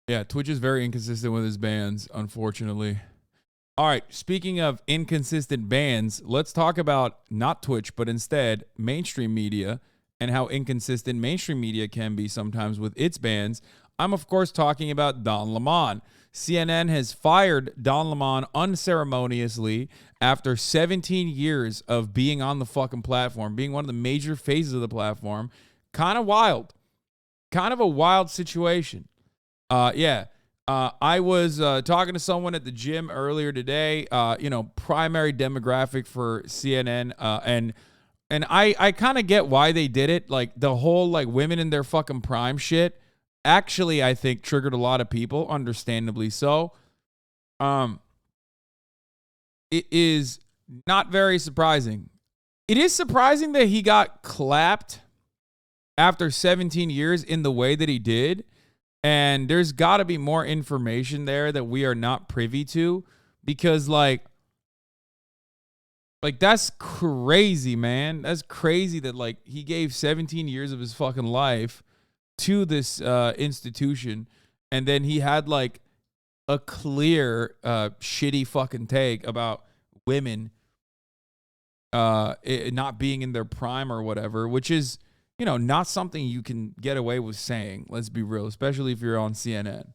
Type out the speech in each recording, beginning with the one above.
Yeah, Twitch is very inconsistent with his bans, unfortunately. All right, speaking of inconsistent bans, let's talk about not Twitch, but instead mainstream media and how inconsistent mainstream media can be sometimes with its bans. I'm, of course, talking about Don Lemon. CNN has fired Don Lemon unceremoniously after 17 years of being on the fucking platform, being one of the major phases of the platform. Kind of wild. Kind of a wild situation. I was talking to someone at the gym earlier today. Primary demographic for CNN, and I kind of get why they did it. Like the whole like women in their fucking prime shit. Actually, I think triggered a lot of people, understandably so. It is not very surprising. It is surprising that he got clapped after 17 years in the way that he did. And there's got to be more information there that we are not privy to, because like that's crazy, man. That's crazy that like he gave 17 years of his fucking life to this institution, and then he had like a clear shitty fucking take about women not being in their prime or whatever, which is, not something you can get away with saying. Let's be real, especially if you're on CNN.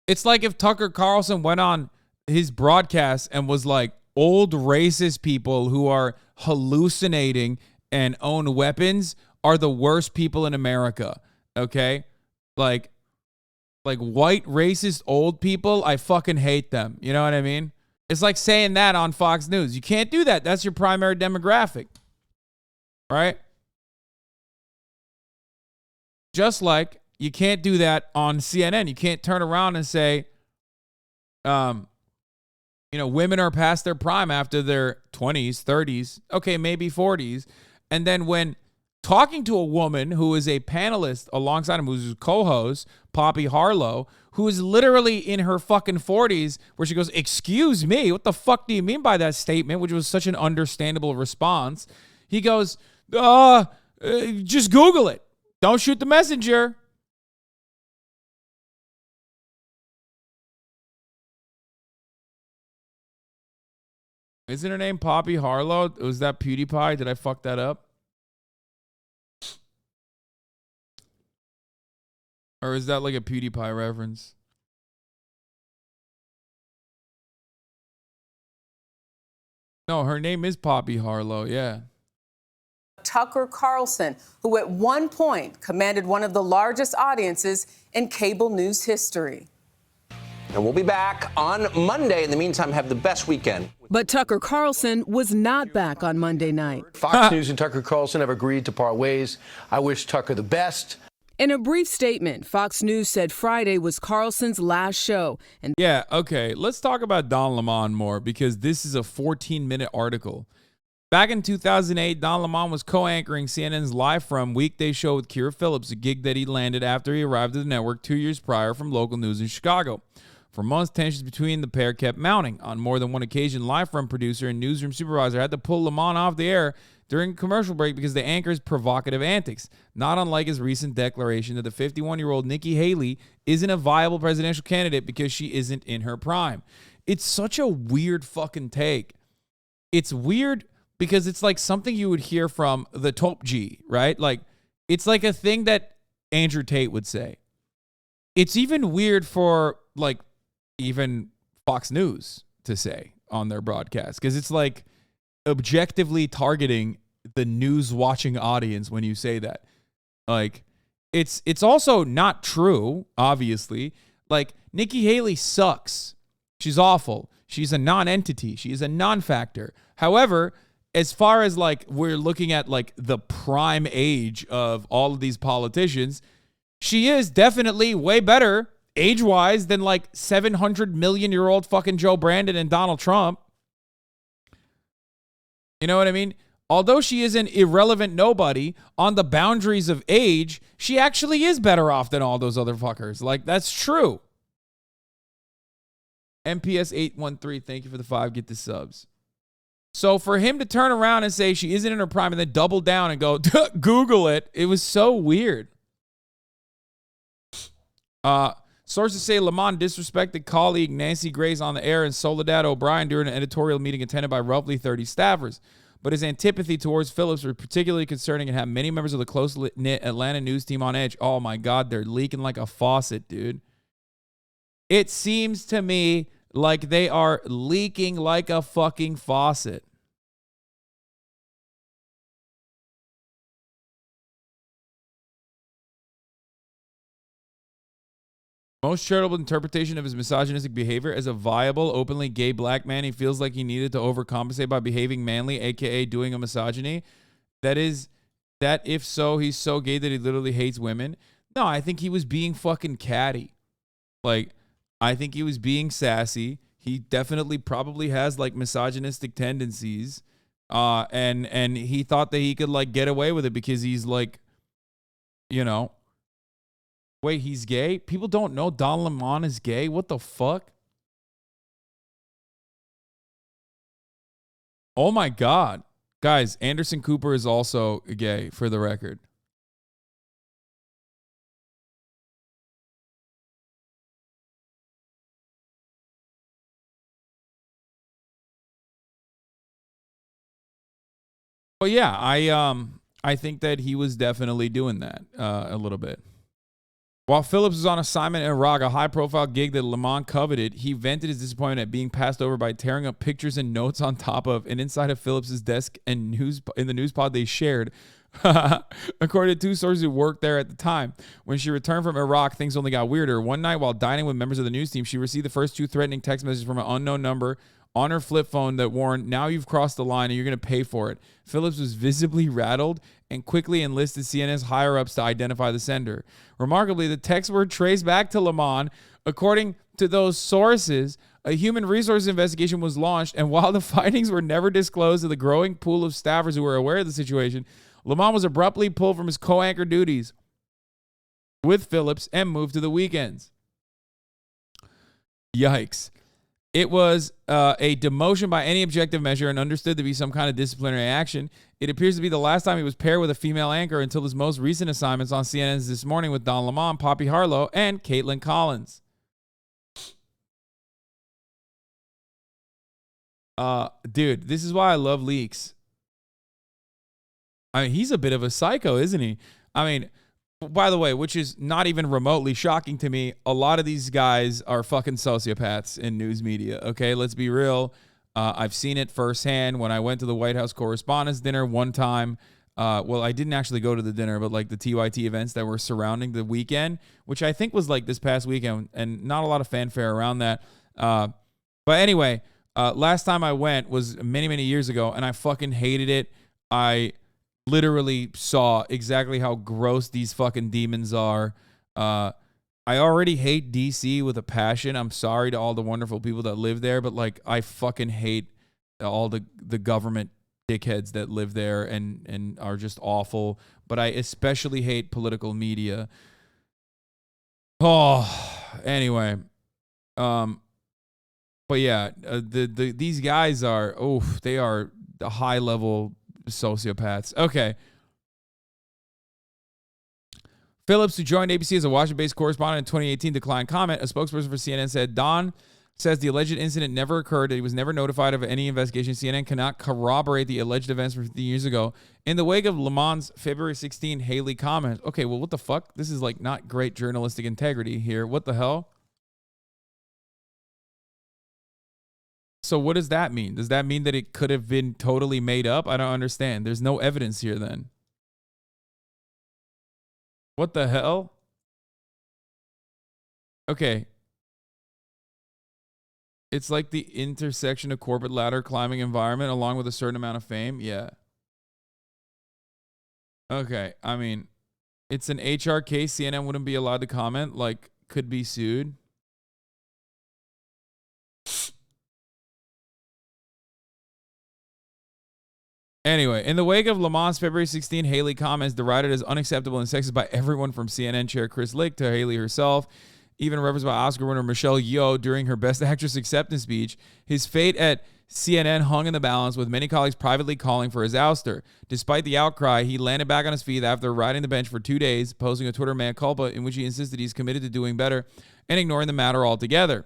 It's like if Tucker Carlson went on his broadcast and was like, old racist people who are hallucinating and own weapons are the worst people in America. Okay? Like white racist old people, I fucking hate them. You know what I mean? It's like saying that on Fox News. You can't do that. That's your primary demographic. Right? Just like you can't do that on CNN. You can't turn around and say, women are past their prime after their 20s, 30s, okay, maybe 40s. And then when talking to a woman who is a panelist alongside him, who's a co-host, Poppy Harlow, who is literally in her fucking 40s, where she goes, excuse me, what the fuck do you mean by that statement? Which was such an understandable response. He goes, just Google it. Don't shoot the messenger. Isn't her name Poppy Harlow? Was that PewDiePie? Did I fuck that up? Or is that like a PewDiePie reference? No, her name is Poppy Harlow, yeah. Tucker Carlson, who at one point commanded one of the largest audiences in cable news history. And we'll be back on Monday. In the meantime, have the best weekend. But Tucker Carlson was not back on Monday night. Fox News and Tucker Carlson have agreed to part ways. I wish Tucker the best. In a brief statement, Fox News said Friday was Carlson's last show. Yeah, okay. Let's talk about Don Lemon more, because this is a 14-minute article. Back in 2008, Don Lemon was co-anchoring CNN's Live From weekday show with Kira Phillips, a gig that he landed after he arrived at the network 2 years prior from local news in Chicago. For months, tensions between the pair kept mounting. On more than one occasion, Live From producer and newsroom supervisor had to pull Lemon off the air during a commercial break because the anchor's provocative antics, not unlike his recent declaration that the 51-year-old Nikki Haley isn't a viable presidential candidate because she isn't in her prime. It's such a weird fucking take. It's weird because it's like something you would hear from the top G, right? Like, it's like a thing that Andrew Tate would say. It's even weird for, like, even Fox News to say on their broadcast, because it's like objectively targeting the news watching audience when you say that. Like, it's also not true, obviously. Like, Nikki Haley sucks. She's awful. She's a non-entity. She is a non-factor. However, as far as like we're looking at like the prime age of all of these politicians, she is definitely way better age-wise than like 700 million-year-old fucking Joe Brandon and Donald Trump. You know what I mean? Although she is an irrelevant nobody on the boundaries of age, she actually is better off than all those other fuckers. Like, that's true. MPS 813, thank you for the 5. Get the subs. So for him to turn around and say she isn't in her prime and then double down and go, Google it, it was so weird. Sources say Lamont disrespected colleague Nancy Grace on the air and Soledad O'Brien during an editorial meeting attended by roughly 30 staffers. But his antipathy towards Phillips was particularly concerning and had many members of the close-knit Atlanta news team on edge. Oh my God, they're leaking like a faucet, dude. It seems to me like they are leaking like a fucking faucet. Most charitable interpretation of his misogynistic behavior as a viable, openly gay black man, he feels like he needed to overcompensate by behaving manly, aka doing a misogyny. That if so, he's so gay that he literally hates women. No, I think he was being fucking catty. Like, I think he was being sassy. He definitely probably has like misogynistic tendencies. And he thought that he could like get away with it because he's like, you know. Wait, he's gay? People don't know Don Lemon is gay? What the fuck? Oh my God. Guys, Anderson Cooper is also gay, for the record. But yeah, I think that he was definitely doing that a little bit. While Phillips was on assignment in Iraq, a high-profile gig that Lamont coveted, he vented his disappointment at being passed over by tearing up pictures and notes on top of and inside of Phillips's desk and in the news pod they shared. According to two sources who worked there at the time, when she returned from Iraq, things only got weirder. One night while dining with members of the news team, she received the first two threatening text messages from an unknown number on her flip phone that warned, "Now you've crossed the line and you're going to pay for it." Phillips was visibly rattled and quickly enlisted CNN's higher-ups to identify the sender. Remarkably, the texts were traced back to Lamont. According to those sources, a human resources investigation was launched, and while the findings were never disclosed to the growing pool of staffers who were aware of the situation, Lamont was abruptly pulled from his co-anchor duties with Phillips and moved to the weekends. Yikes. It was a demotion by any objective measure and understood to be some kind of disciplinary action. It appears to be the last time he was paired with a female anchor until his most recent assignments on CNN's This Morning with Don Lemon, Poppy Harlow, and Caitlin Collins. Dude, this is why I love leaks. I mean, he's a bit of a psycho, isn't he? I mean, by the way, which is not even remotely shocking to me, a lot of these guys are fucking sociopaths in news media, okay? Let's be real. I've seen it firsthand when I went to the White House Correspondents' Dinner one time. Well, I didn't actually go to the dinner, but like the TYT events that were surrounding the weekend, which I think was like this past weekend, and not a lot of fanfare around that. But anyway, last time I went was many, many years ago, and I fucking hated it. I literally saw exactly how gross these fucking demons are. I already hate DC with a passion. I'm sorry to all the wonderful people that live there, but like I fucking hate all the government dickheads that live there and are just awful. But I especially hate political media. Oh, anyway. But yeah, these guys are, they are the high level sociopaths. Okay. Phillips, who joined ABC as a Washington-based correspondent in 2018, declined comment. A spokesperson for CNN said, Don says the alleged incident never occurred. He was never notified of any investigation. CNN cannot corroborate the alleged events from 15 years ago. In the wake of Lamont's February 16 Haley comment. Okay, well, what the fuck? This is like not great journalistic integrity here. What the hell? So what does that mean? Does that mean that it could have been totally made up? I don't understand. There's no evidence here then. What the hell? Okay. It's like the intersection of corporate ladder climbing environment along with a certain amount of fame. Yeah. Okay. I mean, it's an HR case. CNN wouldn't be allowed to comment. Like, could be sued. Anyway, in the wake of Lamont's February 16 Haley comments derided as unacceptable and sexist by everyone from CNN chair Chris Lick to Haley herself, even referenced by Oscar winner Michelle Yeoh during her Best Actress acceptance speech, his fate at CNN hung in the balance, with many colleagues privately calling for his ouster. Despite the outcry, he landed back on his feet after riding the bench for 2 days, posting a Twitter mea culpa in which he insisted he's committed to doing better and ignoring the matter altogether.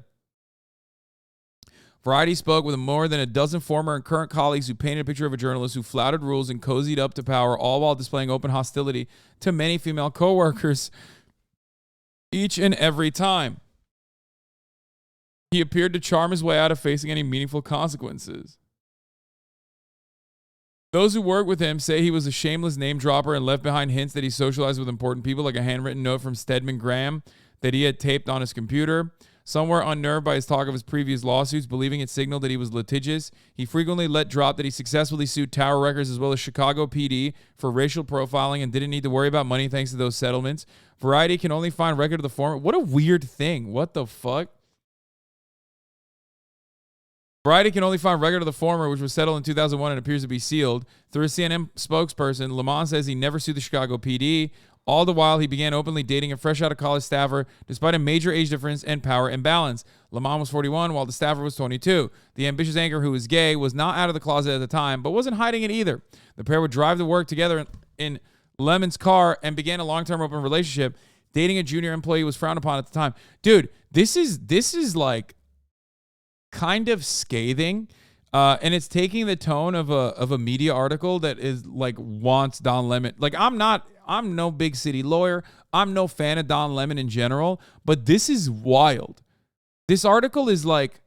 Variety spoke with more than a dozen former and current colleagues who painted a picture of a journalist who flouted rules and cozied up to power, all while displaying open hostility to many female coworkers each and every time. He appeared to charm his way out of facing any meaningful consequences. Those who work with him say he was a shameless name dropper and left behind hints that he socialized with important people, like a handwritten note from Stedman Graham that he had taped on his computer. Some were unnerved by his talk of his previous lawsuits, believing it signaled that he was litigious. He frequently let drop that he successfully sued Tower Records as well as Chicago PD for racial profiling and didn't need to worry about money thanks to those settlements. Variety can only find record of the former. What a weird thing. What the fuck? Variety can only find record of the former, which was settled in 2001 and appears to be sealed. Through a CNN spokesperson, Lamont says he never sued the Chicago PD. All the while, he began openly dating a fresh-out-of-college staffer despite a major age difference and power imbalance. Lamont was 41, while the staffer was 22. The ambitious anchor, who was gay, was not out of the closet at the time, but wasn't hiding it either. The pair would drive to work together in Lemon's car and began a long-term open relationship. Dating a junior employee was frowned upon at the time. Dude, this is like kind of scathing. And it's taking the tone of a media article that is like wants Don Lemon. Like I'm no big city lawyer. I'm no fan of Don Lemon in general, but this is wild. This article is like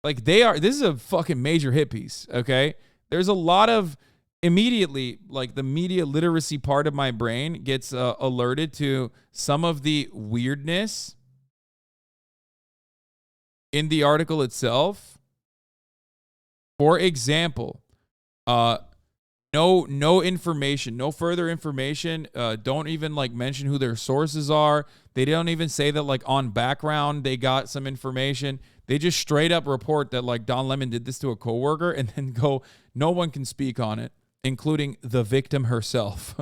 this is a fucking major hit piece. Okay. There's a lot of immediately like the media literacy part of my brain gets alerted to some of the weirdness in the article itself. For example, no information, no further information. Don't even like mention who their sources are. They don't even say that like on background they got some information. They just straight up report that like Don Lemon did this to a coworker and then go, no one can speak on it, including the victim herself.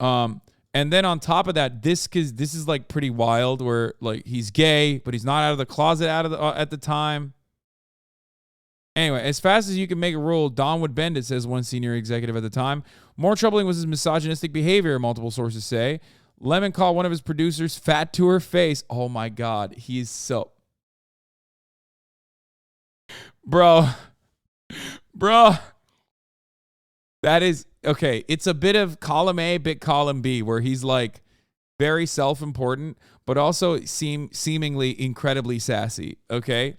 And then on top of that, this is like pretty wild where like he's gay, but he's not out of the closet at the time. Anyway, as fast as you can make a rule, Don would bend it, says one senior executive at the time. More troubling was his misogynistic behavior, multiple sources say. Lemon called one of his producers fat to her face. Oh my God, he's so... Bro. That is... Okay, it's a bit of column A, bit column B, where he's like very self-important, but also seemingly incredibly sassy, okay?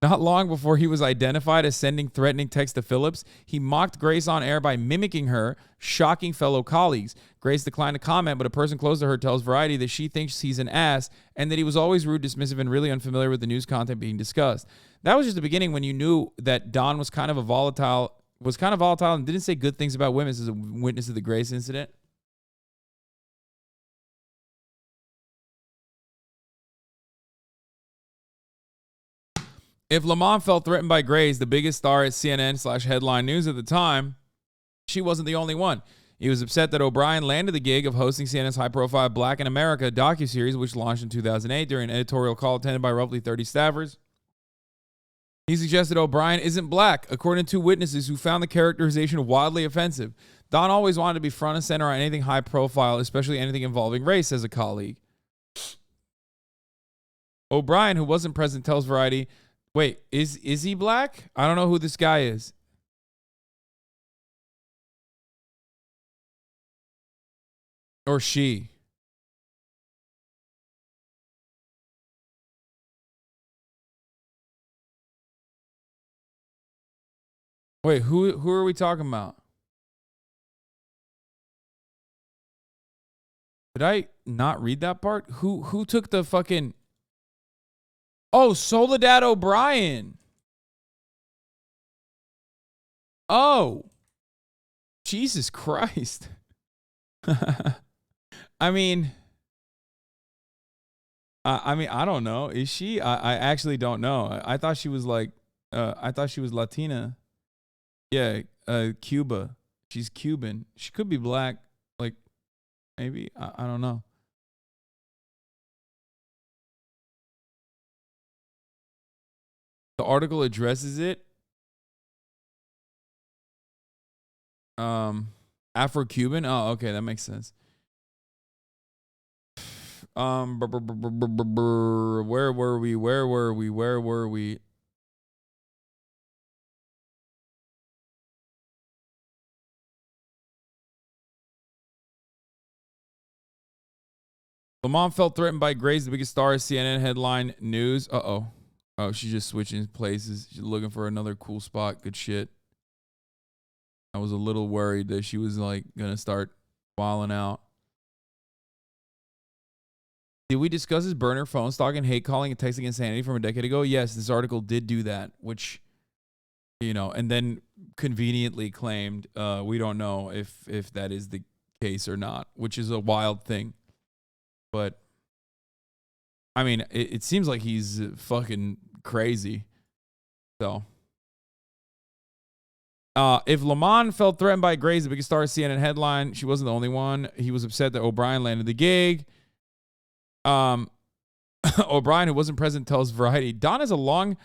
Not long before he was identified as sending threatening texts to Phillips, he mocked Grace on air by mimicking her, shocking fellow colleagues. Grace declined to comment, but a person close to her tells Variety that she thinks he's an ass and that he was always rude, dismissive, and really unfamiliar with the news content being discussed. That was just the beginning when you knew that Don was kind of volatile and didn't say good things about women as a witness of the Grace incident. If Lamont felt threatened by Grace, the biggest star at CNN/Headline News at the time, she wasn't the only one. He was upset that O'Brien landed the gig of hosting CNN's high-profile Black in America docuseries, which launched in 2008 during an editorial call attended by roughly 30 staffers. He suggested O'Brien isn't black, according to witnesses who found the characterization wildly offensive. Don always wanted to be front and center on anything high-profile, especially anything involving race, says a colleague. O'Brien, who wasn't present, tells Variety... Wait, is he black? I don't know who this guy is. Or she. Wait, who are we talking about? Did I not read that part? Who took the fucking... Oh, Soledad O'Brien. Oh. Jesus Christ. I mean, I don't know. Is she? I actually don't know. I thought she was like, I thought she was Latina. Yeah, Cuba. She's Cuban. She could be black. Like, maybe. I don't know. The article addresses it. Afro-Cuban. Oh, okay, that makes sense. Where were we? Lamont felt threatened by Grace, the biggest star of CNN headline news. Uh-oh. Oh, she's just switching places. She's looking for another cool spot. Good shit. I was a little worried that she was like going to start wilding out. Did we discuss his burner phone stalking, hate calling, and texting insanity from a decade ago? Yes, this article did do that, which, you know, and then conveniently claimed we don't know if that is the case or not, which is a wild thing. But, I mean, it seems like he's fucking crazy. So, if Lamont felt threatened by Grace, the biggest star of CNN headline, she wasn't the only one. He was upset that O'Brien landed the gig. O'Brien, who wasn't present, tells Variety, Don has long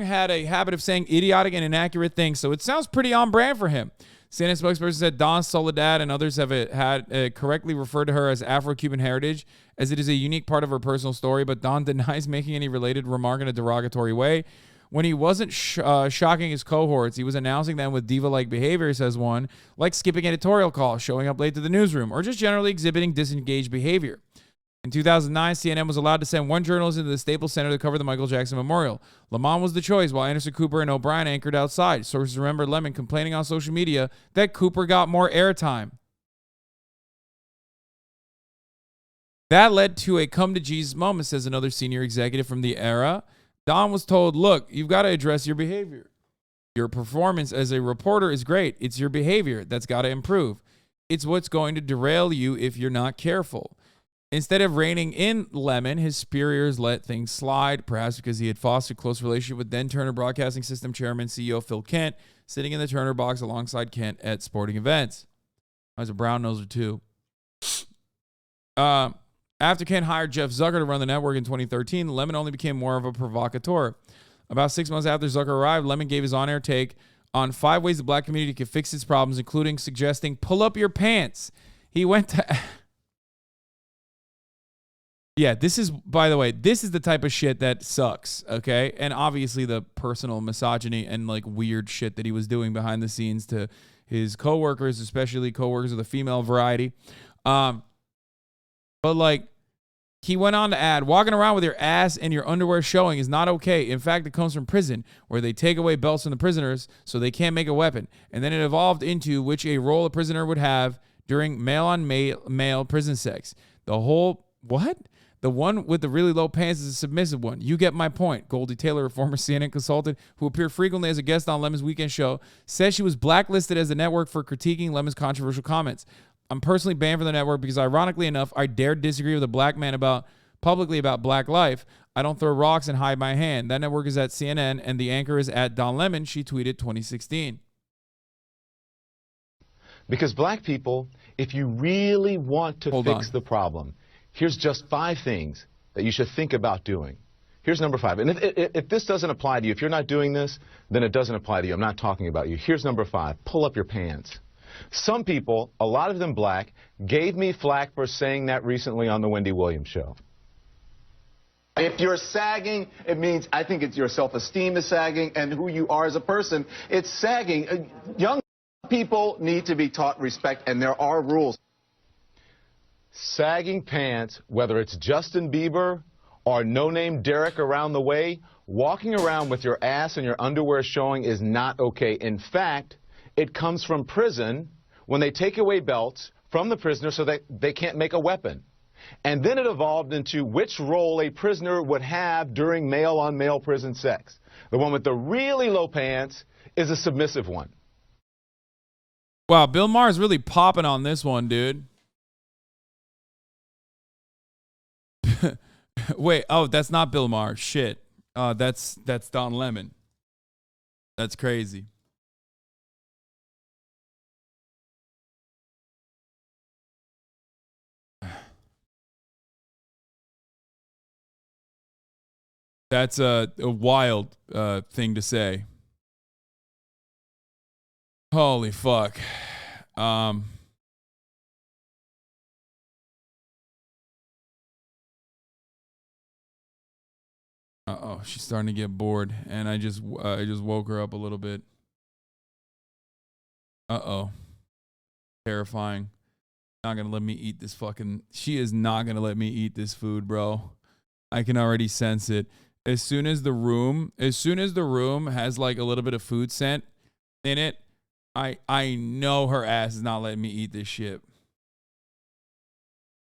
had a habit of saying idiotic and inaccurate things, so it sounds pretty on brand for him. CNN spokesperson said Don Soledad and others have had correctly referred to her as Afro-Cuban heritage, as it is a unique part of her personal story, but Don denies making any related remark in a derogatory way. When he wasn't shocking his cohorts, he was announcing them with diva-like behavior, says one, like skipping editorial calls, showing up late to the newsroom, or just generally exhibiting disengaged behavior. In 2009, CNN was allowed to send one journalist into the Staples Center to cover the Michael Jackson Memorial. Lamont was the choice, while Anderson Cooper and O'Brien anchored outside. Sources remember Lemon complaining on social media that Cooper got more airtime. That led to a come-to-Jesus moment, says another senior executive from the era. Don was told, look, you've got to address your behavior. Your performance as a reporter is great. It's your behavior that's got to improve. It's what's going to derail you if you're not careful. Instead of reining in Lemon, his superiors let things slide, perhaps because he had fostered a close relationship with then Turner Broadcasting System Chairman CEO Phil Kent, sitting in the Turner box alongside Kent at sporting events. I was a brown noser too. After Kent hired Jeff Zucker to run the network in 2013, Lemon only became more of a provocateur. About 6 months after Zucker arrived, Lemon gave his on-air take on 5 ways the black community could fix its problems, including suggesting pull up your pants. He went to... Yeah, this is, by the way, this is the type of shit that sucks, okay? And obviously the personal misogyny and like weird shit that he was doing behind the scenes to his coworkers, especially coworkers of the female variety. But like, he went on to add, walking around with your ass and your underwear showing is not okay. In fact, it comes from prison, where they take away belts from the prisoners so they can't make a weapon. And then it evolved into which a role a prisoner would have during male-on-male prison sex. The whole, what? The one with the really low pants is a submissive one. You get my point. Goldie Taylor, a former CNN consultant who appeared frequently as a guest on Lemon's weekend show, says she was blacklisted as the network for critiquing Lemon's controversial comments. I'm personally banned from the network because, ironically enough, I dared disagree with a black man publicly about black life. I don't throw rocks and hide my hand. That network is at CNN, and the anchor is at Don Lemon, she tweeted 2016. Because black people, if you really want to fix the problem, here's just 5 things that you should think about doing. Here's number 5. And if this doesn't apply to you, if you're not doing this, then it doesn't apply to you. I'm not talking about you. Here's number 5. Pull up your pants. Some people, a lot of them black, gave me flack for saying that recently on the Wendy Williams show. If you're sagging, it means, I think it's your self-esteem is sagging and who you are as a person. It's sagging. Young people need to be taught respect, and there are rules. Sagging pants, whether it's Justin Bieber or no-name Derek around the way, walking around with your ass and your underwear showing is not okay. In fact, it comes from prison when they take away belts from the prisoner so that they can't make a weapon. And then it evolved into which role a prisoner would have during male-on-male prison sex. The one with the really low pants is a submissive one. Wow, Bill Maher's really popping on this one, dude. Wait, oh, that's not Bill Maher. Shit. That's Don Lemon. That's crazy. That's a wild thing to say. Holy fuck. Uh-oh, she's starting to get bored, and I just woke her up a little bit. Uh-oh. Terrifying. Not gonna let me eat this fucking... She is not gonna let me eat this food, bro. I can already sense it. As soon as the room has like a little bit of food scent in it, I know her ass is not letting me eat this shit.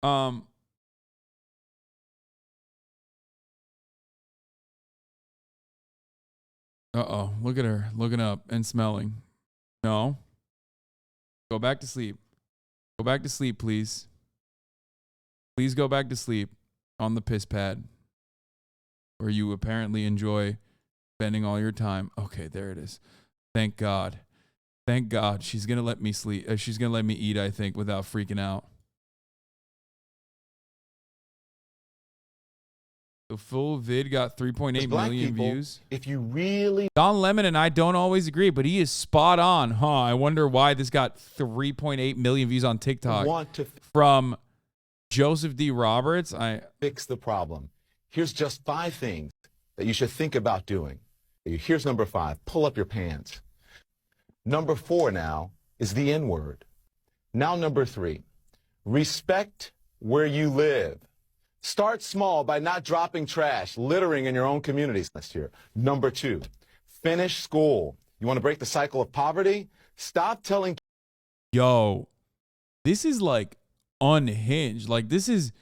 Uh-oh. Look at her looking up and smelling. No. Go back to sleep. Go back to sleep, please. Please go back to sleep on the piss pad where you apparently enjoy spending all your time. Okay, there it is. Thank God. Thank God. She's going to let me sleep. She's going to let me eat, I think, without freaking out. The full vid got 3.8 million views. If you really... Don Lemon and I don't always agree, but he is spot on, huh? I wonder why this got 3.8 million views on TikTok. Want to from Joseph D. Roberts. Fix the problem. Here's just 5 things that you should think about doing. Here's number 5. Pull up your pants. Number 4 now is the N-word. Now number 3, respect where you live. Start small by not dropping trash, littering in your own communities next year. Number 2, finish school. You want to break the cycle of poverty? Stop telling... Yo, this is like unhinged. Like, this is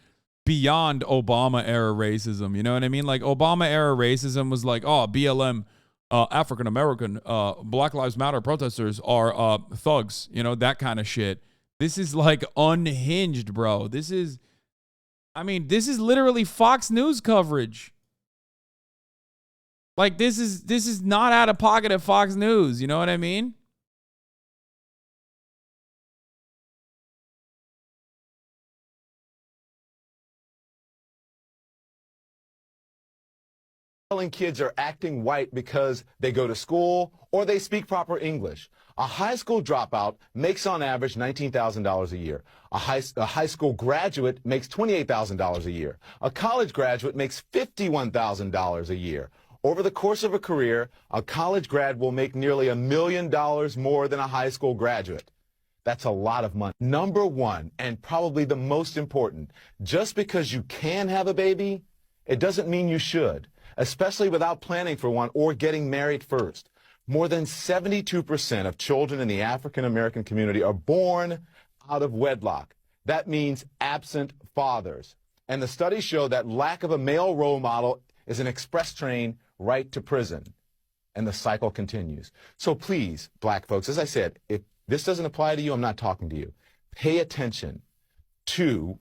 beyond Obama era racism. You know what I mean? Like, Obama era racism was like, oh, BLM, African American, Black Lives Matter protesters are thugs. You know, that kind of shit. This is like unhinged, bro. This is literally Fox News coverage. Like, this is not out of pocket at Fox News. You know what I mean? Telling kids are acting white because they go to school or they speak proper English. A high school dropout makes on average $19,000 a year. A high school graduate makes $28,000 a year. A college graduate makes $51,000 a year. Over the course of a career, a college grad will make nearly $1 million more than a high school graduate. That's a lot of money. Number 1, and probably the most important, just because you can have a baby, it doesn't mean you should, especially without planning for one or getting married first. More than 72% of children in the African American community are born out of wedlock. That means absent fathers. And the studies show that lack of a male role model is an express train right to prison. And the cycle continues. So please, black folks, as I said, if this doesn't apply to you, I'm not talking to you. Pay attention to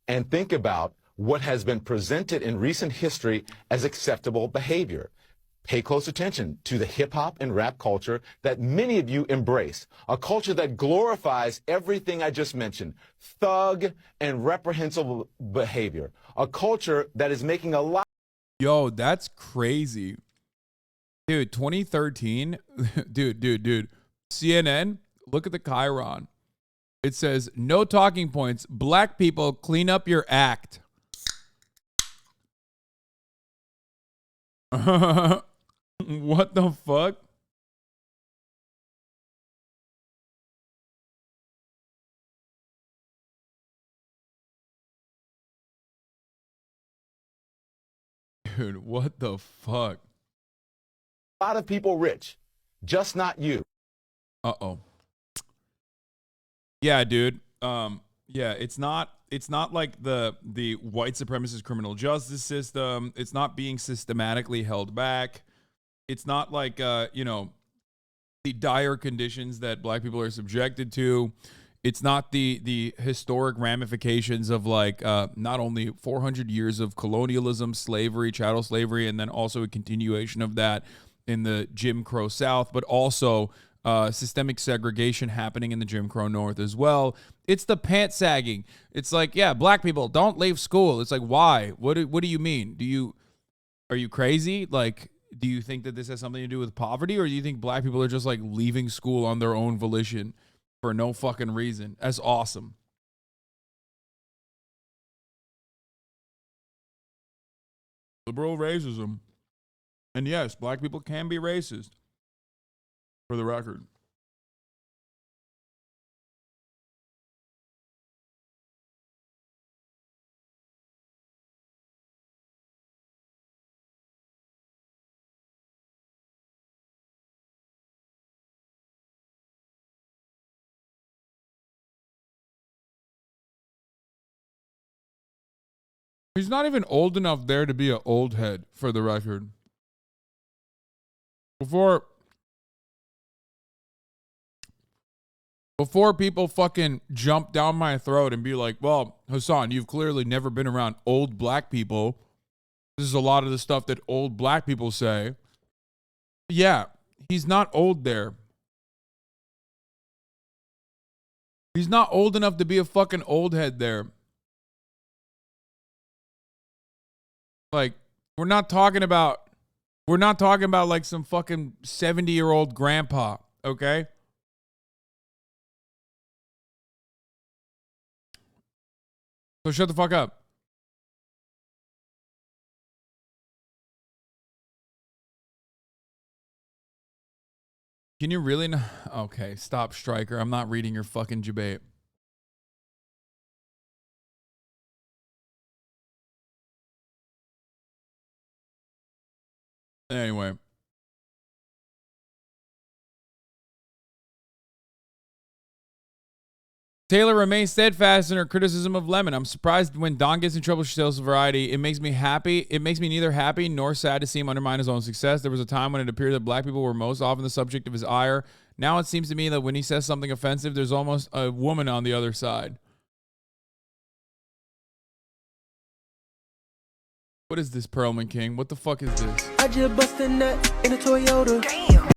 and think about what has been presented in recent history as acceptable behavior. Pay close attention to the hip-hop and rap culture that many of you embrace, a culture that glorifies everything I just mentioned, thug and reprehensible behavior, a culture that is making a lot... Yo, that's crazy. Dude, 2013, dude, CNN, look at the Chiron. It says, no talking points, black people clean up your act. What the fuck? Dude, what the fuck? A lot of people rich, just not you. Uh-oh. Yeah, dude. Yeah, it's not like the white supremacist criminal justice system. It's not being systematically held back. It's not like, you know, the dire conditions that black people are subjected to. It's not the historic ramifications of like not only 400 years of colonialism, slavery, chattel slavery, and then also a continuation of that in the Jim Crow South, but also systemic segregation happening in the Jim Crow North as well. It's the pants sagging. It's like, yeah, black people don't leave school. It's like, why? What do you mean? Do you Are you crazy? Like, do you think that this has something to do with poverty, or do you think black people are just like leaving school on their own volition for no fucking reason? That's awesome. Liberal racism. And yes, black people can be racist, for the record. He's not even old enough there to be an old head, for the record. Before people fucking jump down my throat and be like, well, Hasan, you've clearly never been around old black people. This is a lot of the stuff that old black people say. Yeah, he's not old there. He's not old enough to be a fucking old head there. Like, we're not talking about like some fucking 70-year-old grandpa, okay? So shut the fuck up. Can you really not? Okay, stop, Striker. I'm not reading your fucking debate. Anyway. Taylor remains steadfast in her criticism of Lemon. I'm surprised when Don gets in trouble, she tells Variety. It makes me happy. It makes me neither happy nor sad to see him undermine his own success. There was a time when it appeared that black people were most often the subject of his ire. Now it seems to me that when he says something offensive, there's almost a woman on the other side. What is this, Perlman King? What the fuck is this? I just busted nut in a Toyota. Damn.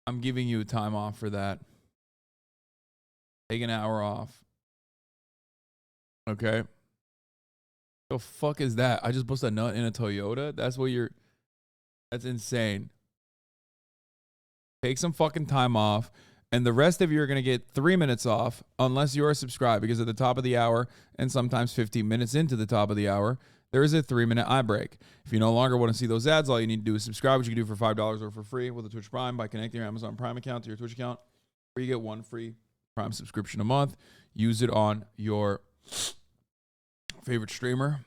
I'm giving you time off for that. Take an hour off. Okay. The fuck is that? I just busted a nut in a Toyota? That's insane. Take some fucking time off. And the rest of you are going to get 3 minutes off unless you are subscribed, because at the top of the hour and sometimes 15 minutes into the top of the hour, there is a 3-minute eye break. If you no longer want to see those ads, all you need to do is subscribe, which you can do for $5 or for free with a Twitch Prime by connecting your Amazon Prime account to your Twitch account, where you get 1 free Prime subscription a month. Use it on your favorite streamer.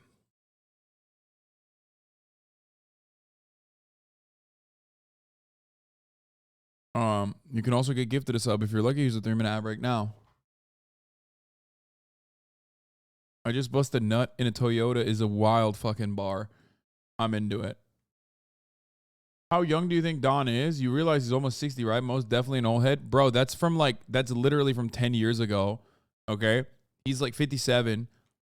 You can also get gifted a sub if you're lucky. Use a 3-minute ad break now. I just busted a nut in a Toyota is a wild fucking bar. I'm into it. How young do you think Don is? You realize he's almost 60, right? Most definitely an old head. Bro, that's literally from 10 years ago. Okay? He's like 57.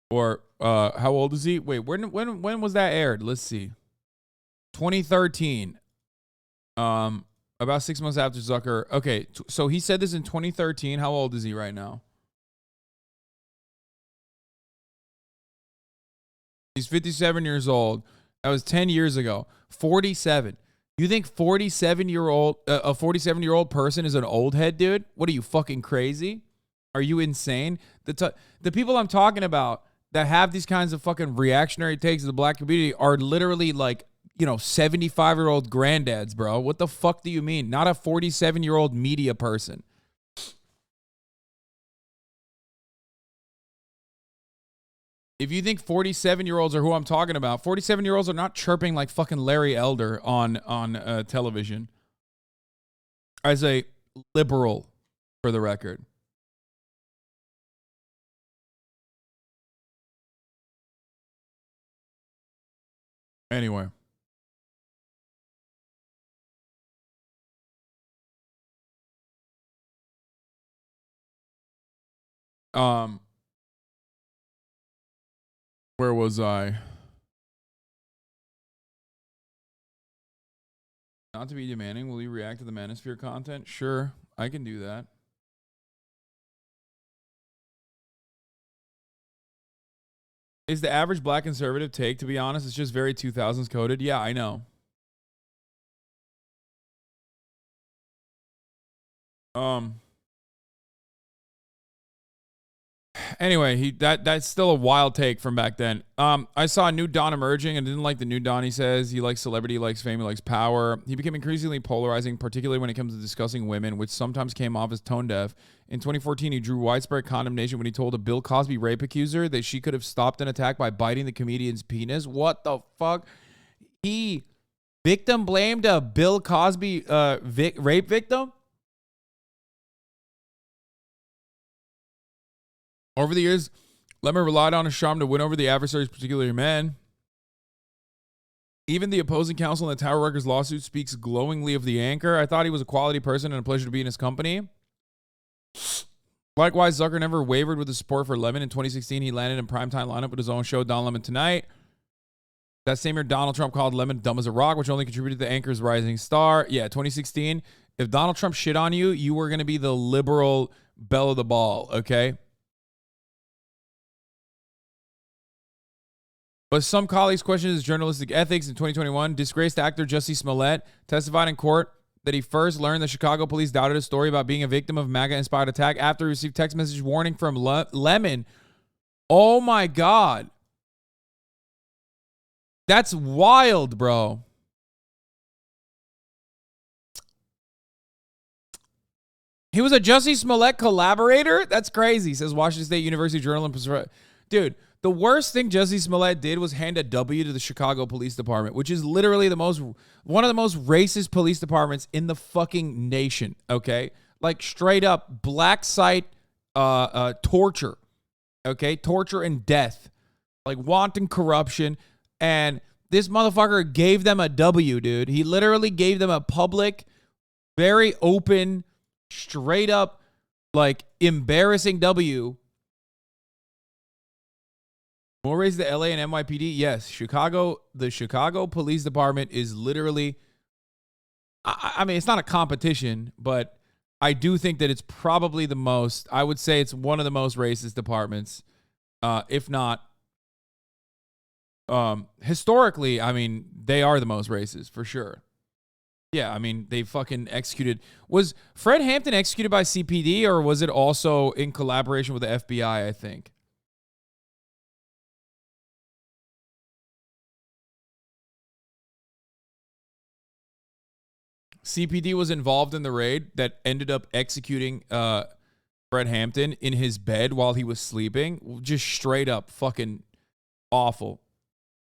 Or how old is he? Wait, when was that aired? Let's see. 2013. About 6 months after Zucker. Okay, so he said this in 2013. How old is he right now? He's 57 years old. That was 10 years ago. 47. You think a 47-year-old person is an old head, dude? What are you, fucking crazy? Are you insane? The people I'm talking about that have these kinds of fucking reactionary takes of the black community are literally like, 75-year-old granddads, bro. What the fuck do you mean? Not a 47-year-old media person. If you think 47-year-olds are who I'm talking about, 47-year-olds are not chirping like fucking Larry Elder on television. As a liberal, for the record. Anyway. Where was I? Not to be demanding, will you react to the Manosphere content? Sure, I can do that. is the average black conservative take, to be honest. It's just very 2000s coded. Yeah, I know. Anyway, that's still a wild take from back then. I saw a new Don emerging and didn't like the new Don. He says he likes celebrity, he likes fame, he likes power. He became increasingly polarizing, particularly when it comes to discussing women, which sometimes came off as tone deaf. In 2014, he drew widespread condemnation when he told a Bill Cosby rape accuser that she could have stopped an attack by biting the comedian's penis. What the fuck? He victim blamed a Bill Cosby rape victim? Over the years, Lemon relied on his charm to win over the adversaries, particularly men. Even the opposing counsel in the Tower Records lawsuit speaks glowingly of the anchor. I thought he was a quality person and a pleasure to be in his company. Likewise, Zucker never wavered with his support for Lemon. In 2016, he landed in primetime lineup with his own show, Don Lemon Tonight. That same year, Donald Trump called Lemon dumb as a rock, which only contributed to the anchor's rising star. Yeah, 2016. If Donald Trump shit on you, you were going to be the liberal belle of the ball, okay? But some colleagues questioned his journalistic ethics. In 2021, disgraced actor Jussie Smollett testified in court that he first learned the Chicago police doubted his story about being a victim of MAGA-inspired attack after he received text message warning from Lemon. Oh my God. That's wild, bro. He was a Jussie Smollett collaborator? That's crazy, says Washington State University Journal. Dude, the worst thing Jussie Smollett did was hand a W to the Chicago Police Department, which is literally one of the most racist police departments in the fucking nation, okay? Like straight up black site torture, okay? Torture and death, like wanton corruption. And this motherfucker gave them a W, dude. He literally gave them a public, very open, straight up, like embarrassing W. More raise the LA and NYPD? Yes. The Chicago Police Department is literally, I mean, it's not a competition, but I do think that it's probably the most, I would say it's one of the most racist departments, if not, historically, I mean, they are the most racist for sure. Yeah, I mean, they fucking executed. Was Fred Hampton executed by CPD or was it also in collaboration with the FBI, I think? CPD was involved in the raid that ended up executing Fred Hampton in his bed while he was sleeping. Just straight up fucking awful.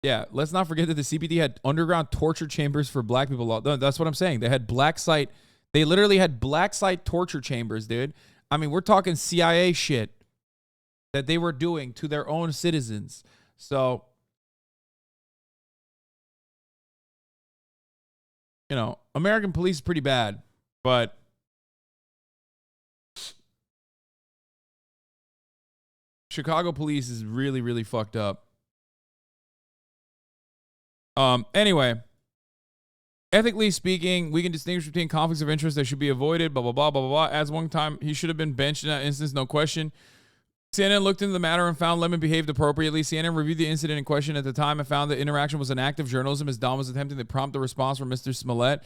Yeah, let's not forget that the CPD had underground torture chambers for black people. That's what I'm saying. They had they literally had black site torture chambers, dude. I mean, we're talking CIA shit that they were doing to their own citizens. So, you know, American police is pretty bad, but Chicago police is really, really fucked up. Anyway, ethically speaking, we can distinguish between conflicts of interest that should be avoided, blah, blah, blah, blah, blah. As one time, he should have been benched in that instance, no question. CNN looked into the matter and found Lemon behaved appropriately. CNN reviewed the incident in question at the time and found the interaction was an act of journalism as Don was attempting to prompt a response from Mr. Smollett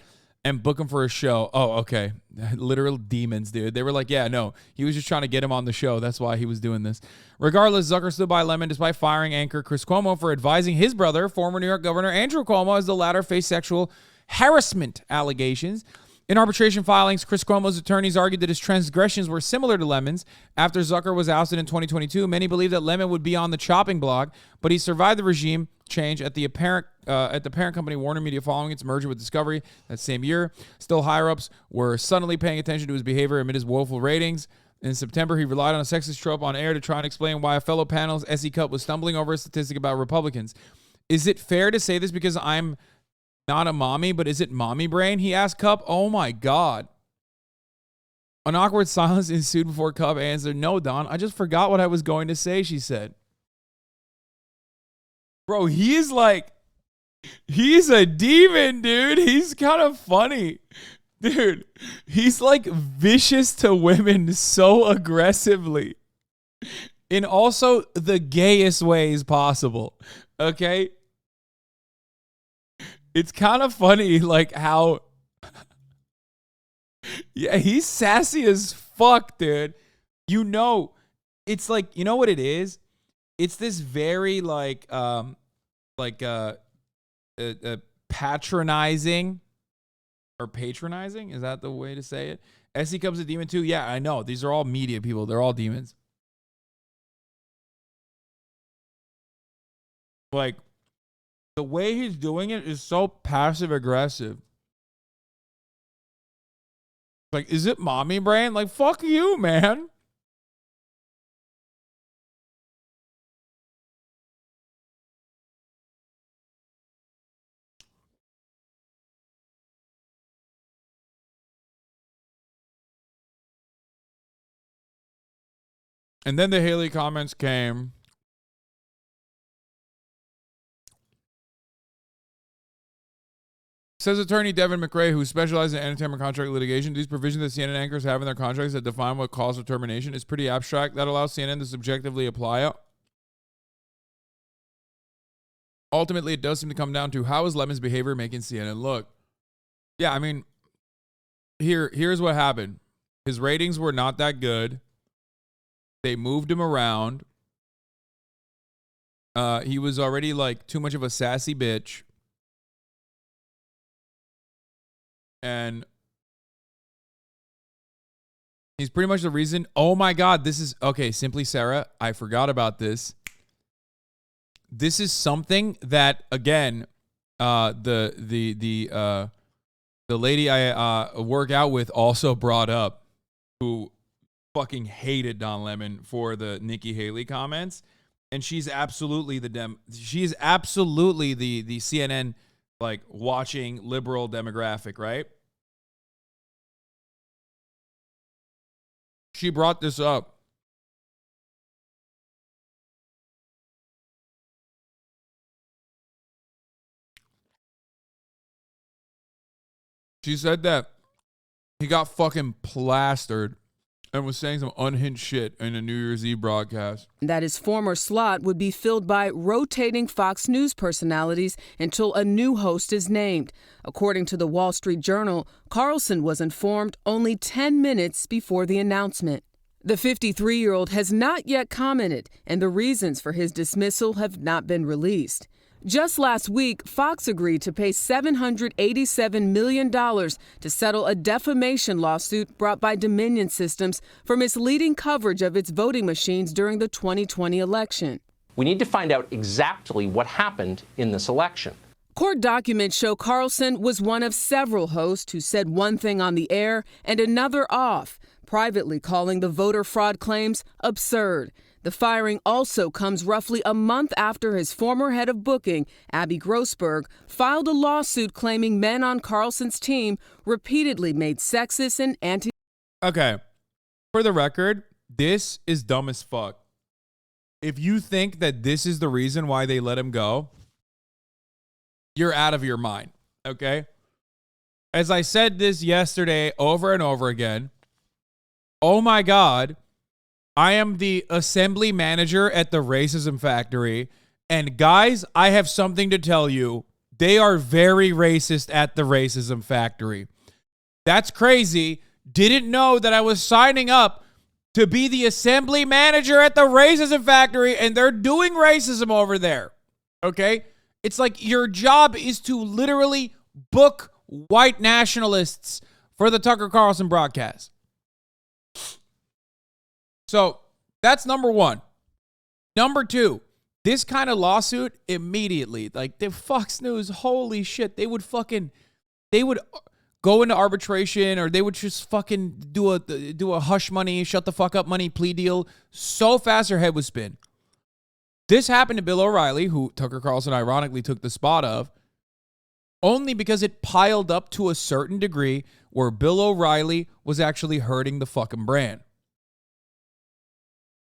and book him for a show. Oh, okay. Literal demons, dude. They were like, yeah, no. He was just trying to get him on the show. That's why he was doing this. Regardless, Zucker stood by Lemon despite firing anchor Chris Cuomo for advising his brother, former New York Governor Andrew Cuomo, as the latter faced sexual harassment allegations. In arbitration filings, Chris Cuomo's attorneys argued that his transgressions were similar to Lemon's. After Zucker was ousted in 2022, many believed that Lemon would be on the chopping block, but he survived the regime change at the parent company Warner Media following its merger with Discovery that same year. Still, higher-ups were suddenly paying attention to his behavior amid his woeful ratings. In September, he relied on a sexist trope on air to try and explain why a fellow panel's S.E. Cup was stumbling over a statistic about Republicans. Is it fair to say this because I'm not a mommy, but is it mommy brain? He asked Cup. Oh my God. An awkward silence ensued before Cup answered, no, Don, I just forgot what I was going to say, she said. Bro, he's a demon, dude. He's kind of funny. Dude, he's like vicious to women so aggressively. in also the gayest ways possible. Okay? It's kind of funny, like, how... Yeah, he's sassy as fuck, dude. You know, it's like, you know what it is? It's this very, like patronizing, or patronizing? Is that the way to say it? SC Cub's a demon too? Yeah, I know. These are all media people. They're all demons. Like, the way he's doing it is so passive aggressive. Like, is it mommy brain? Like, fuck you, man. And then the Haley comments came. Says attorney Devin McRae, who specializes in entertainment contract litigation, these provisions that CNN anchors have in their contracts that define what cause of termination is pretty abstract. That allows CNN to subjectively apply it. Ultimately, it does seem to come down to how is Lemon's behavior making CNN look. Yeah, I mean, here's what happened. His ratings were not that good. They moved him around. He was already like too much of a sassy bitch. And he's pretty much the reason. Oh my God, this is okay. Simply Sarah, I forgot about this. This is something that, again, the lady I work out with also brought up, who fucking hated Don Lemon for the Nikki Haley comments, and she's absolutely the CNN like watching liberal demographic, right? She brought this up. She said that he got fucking plastered and was saying some unhinged shit in a New Year's Eve broadcast. That his former slot would be filled by rotating Fox News personalities until a new host is named. According to the Wall Street Journal, Carlson was informed only 10 minutes before the announcement. The 53-year-old has not yet commented, and the reasons for his dismissal have not been released. Just last week, Fox agreed to pay $787 million to settle a defamation lawsuit brought by Dominion Systems for misleading coverage of its voting machines during the 2020 election. We need to find out exactly what happened in this election. Court documents show Carlson was one of several hosts who said one thing on the air and another off, privately calling the voter fraud claims absurd. The firing also comes roughly a month after his former head of booking, Abby Grossberg, filed a lawsuit claiming men on Carlson's team repeatedly made sexist and anti... Okay, for the record, this is dumb as fuck. If you think that this is the reason why they let him go, you're out of your mind, okay? As I said this yesterday over and over again, oh my God, I am the assembly manager at the racism factory. And guys, I have something to tell you. They are very racist at the racism factory. That's crazy. Didn't know that I was signing up to be the assembly manager at the racism factory, and they're doing racism over there. Okay? It's like your job is to literally book white nationalists for the Tucker Carlson broadcast. So that's number one. Number two, this kind of lawsuit immediately, like the Fox News, holy shit, they would go into arbitration, or they would just fucking do a hush money, shut the fuck up money plea deal so fast their head would spin. This happened to Bill O'Reilly, who Tucker Carlson ironically took the spot of, only because it piled up to a certain degree where Bill O'Reilly was actually hurting the fucking brand.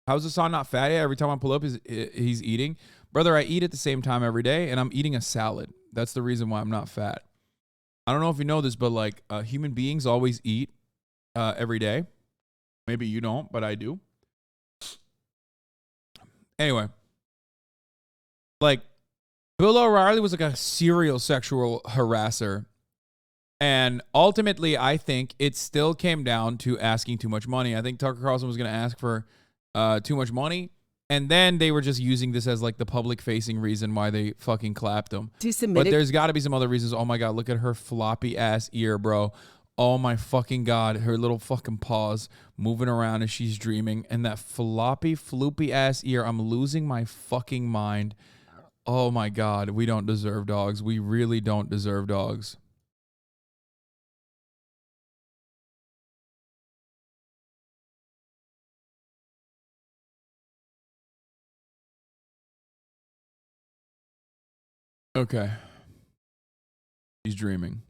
How's Hasan not fat yet? Every time I pull up, he's eating. Brother, I eat at the same time every day, and I'm eating a salad. That's the reason why I'm not fat. I don't know if you know this, but like human beings always eat every day. Maybe you don't, but I do. Anyway, like, Bill O'Reilly was like a serial sexual harasser. And ultimately, I think it still came down to asking too much money. I think Tucker Carlson was going to ask for too much money. And then they were just using this as like the public-facing reason why they fucking clapped him. But there's got to be some other reasons. Oh, my God, look at her floppy-ass ear, bro. Oh, my fucking God. Her little fucking paws moving around as she's dreaming. And that floppy, floopy-ass ear. I'm losing my fucking mind. Oh, my God. We don't deserve dogs. We really don't deserve dogs. Okay. He's dreaming.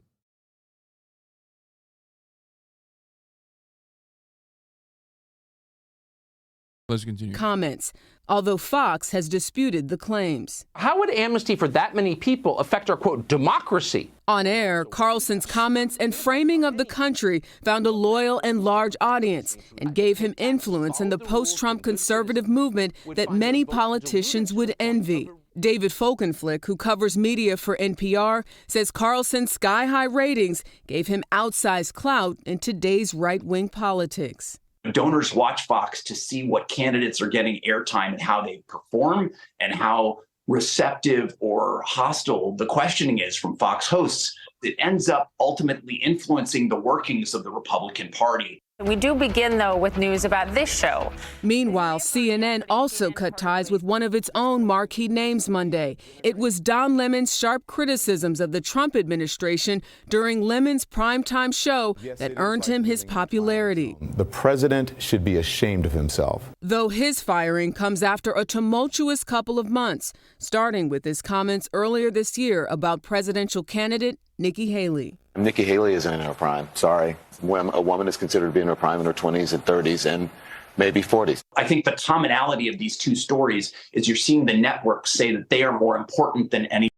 Let's continue. Comments, although Fox has disputed the claims. How would amnesty for that many people affect our, quote, democracy? On air, Carlson's comments and framing of the country found a loyal and large audience and gave him influence in the post-Trump conservative movement that many politicians would envy. David Folkenflik, who covers media for NPR, says Carlson's sky-high ratings gave him outsized clout in today's right-wing politics. Donors watch Fox to see what candidates are getting airtime and how they perform and how receptive or hostile the questioning is from Fox hosts. It ends up ultimately influencing the workings of the Republican Party. We do begin, though, with news about this show. Meanwhile, CNN also cut ties with one of its own marquee names Monday. It was Don Lemon's sharp criticisms of the Trump administration during Lemon's primetime show that earned him his popularity. The president should be ashamed of himself. Though his firing comes after a tumultuous couple of months, starting with his comments earlier this year about presidential candidate Nikki Haley. Nikki Haley isn't in her prime. Sorry. When a woman is considered to be in her prime in her 20s and 30s and maybe 40s. I think the commonality of these two stories is you're seeing the networks say that they are more important than any.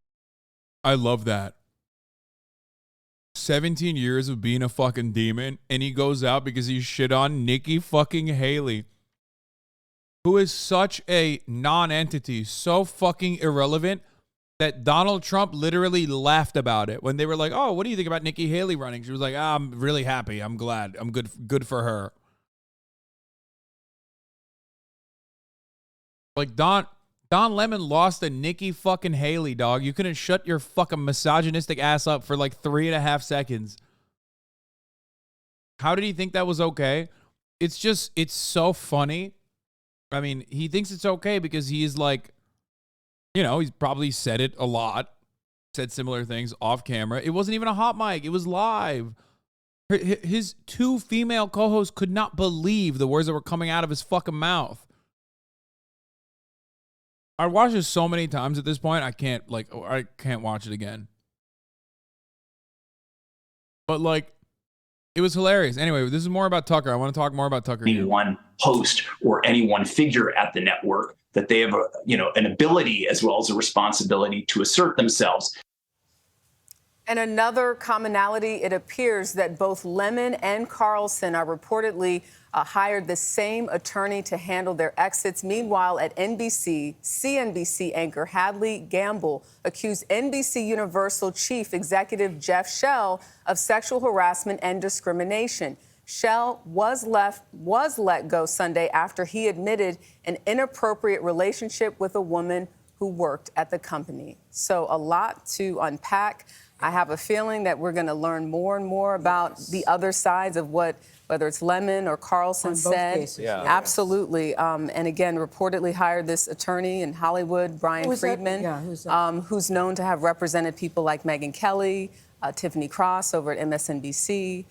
I love that. 17 years of being a fucking demon, and he goes out because he shit on Nikki fucking Haley, who is such a non-entity, so fucking irrelevant, that Donald Trump literally laughed about it when they were like, "Oh, what do you think about Nikki Haley running?" She was like, "I'm really happy. I'm glad. I'm good for her." Like Don Lemon lost to Nikki fucking Haley, dog. You couldn't shut your fucking misogynistic ass up for like 3.5 seconds. How did he think that was okay? It's so funny. I mean, he thinks it's okay because he's like, you know, he's probably said it a lot, said similar things off camera. It wasn't even a hot mic. It was live. His two female co-hosts could not believe the words that were coming out of his fucking mouth. I watched this so many times at this point, I can't watch it again. But like, it was hilarious. Anyway, this is more about Tucker. I want to talk more about Tucker. Any one host or any one figure at the network, that they have an ability as well as a responsibility to assert themselves. And another commonality, it appears that both Lemon and Carlson are reportedly hired the same attorney to handle their exits. Meanwhile, at NBC, CNBC anchor Hadley Gamble accused NBC Universal chief executive Jeff Shell of sexual harassment and discrimination. Shell was let go Sunday after he admitted an inappropriate relationship with a woman who worked at the company. So a lot to unpack. I have a feeling that we're going to learn more and more about the other sides of whether it's Lemon or Carlson said. Yeah. Absolutely. And again, reportedly hired this attorney in Hollywood, Brian Friedman, who's known to have represented people like Megyn Kelly, Tiffany Cross over at MSNBC,